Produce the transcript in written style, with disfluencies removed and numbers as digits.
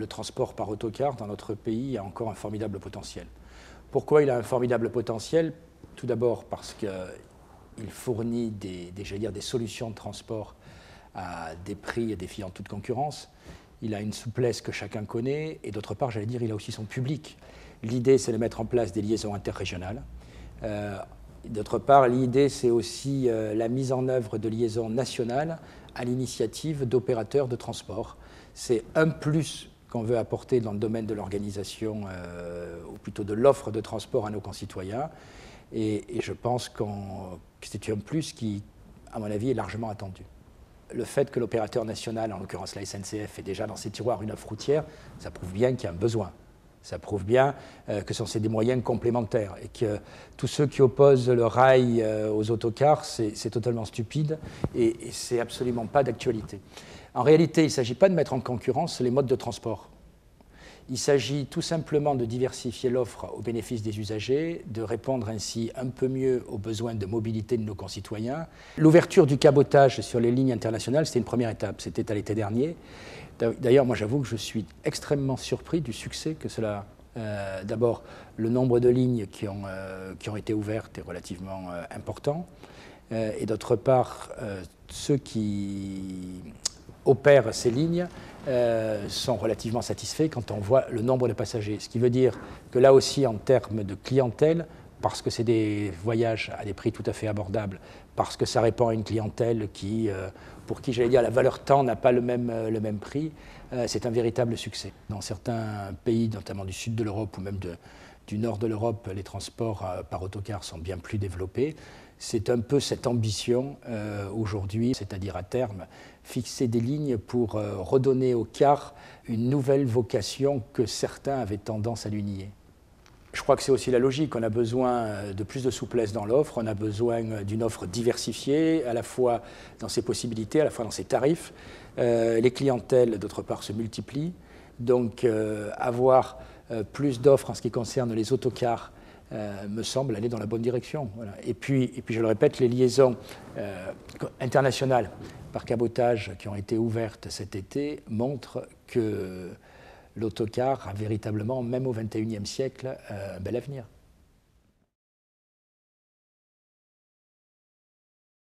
le transport par autocar dans notre pays a encore un formidable potentiel. Pourquoi il a un formidable potentiel? Tout d'abord parce qu'il fournit des solutions de transport à des prix défiant toute concurrence. Il a une souplesse que chacun connaît, et d'autre part, j'allais dire, il a aussi son public. L'idée, c'est de mettre en place des liaisons interrégionales. D'autre part, l'idée, c'est aussi la mise en œuvre de liaisons nationales à l'initiative d'opérateurs de transport. C'est un plus qu'on veut apporter dans le domaine de l'organisation, ou plutôt de l'offre de transport à nos concitoyens. Et je pense que c'est un plus qui, à mon avis, est largement attendu. Le fait que l'opérateur national, en l'occurrence la SNCF, ait déjà dans ses tiroirs une offre routière, ça prouve bien qu'il y a un besoin. Ça prouve bien que ce sont des moyens complémentaires et que tous ceux qui opposent le rail aux autocars, c'est totalement stupide et c'est absolument pas d'actualité. En réalité, il ne s'agit pas de mettre en concurrence les modes de transport. Il s'agit tout simplement de diversifier l'offre au bénéfice des usagers, de répondre ainsi un peu mieux aux besoins de mobilité de nos concitoyens. L'ouverture du cabotage sur les lignes internationales, c'était une première étape, c'était à l'été dernier. D'ailleurs, moi j'avoue que je suis extrêmement surpris du succès que cela... D'abord, le nombre de lignes qui ont été ouvertes est relativement important. Et d'autre part, ceux qui opèrent ces lignes sont relativement satisfaits quand on voit le nombre de passagers. Ce qui veut dire que là aussi, en termes de clientèle, parce que c'est des voyages à des prix tout à fait abordables, parce que ça répond à une clientèle pour qui, j'allais dire, la valeur temps n'a pas le même prix, c'est un véritable succès. Dans certains pays, notamment du sud de l'Europe ou même du nord de l'Europe, les transports par autocar sont bien plus développés. C'est un peu cette ambition aujourd'hui, c'est-à-dire à terme, fixer des lignes pour redonner au car une nouvelle vocation que certains avaient tendance à lui nier. Je crois que c'est aussi la logique. On a besoin de plus de souplesse dans l'offre, on a besoin d'une offre diversifiée, à la fois dans ses possibilités, à la fois dans ses tarifs. Les clientèles, d'autre part, se multiplient. Donc, avoir plus d'offres en ce qui concerne les autocars me semble aller dans la bonne direction. Voilà. Et puis, je le répète, les liaisons internationales par cabotage qui ont été ouvertes cet été montrent que l'autocar a véritablement, même au XXIe siècle, un bel avenir.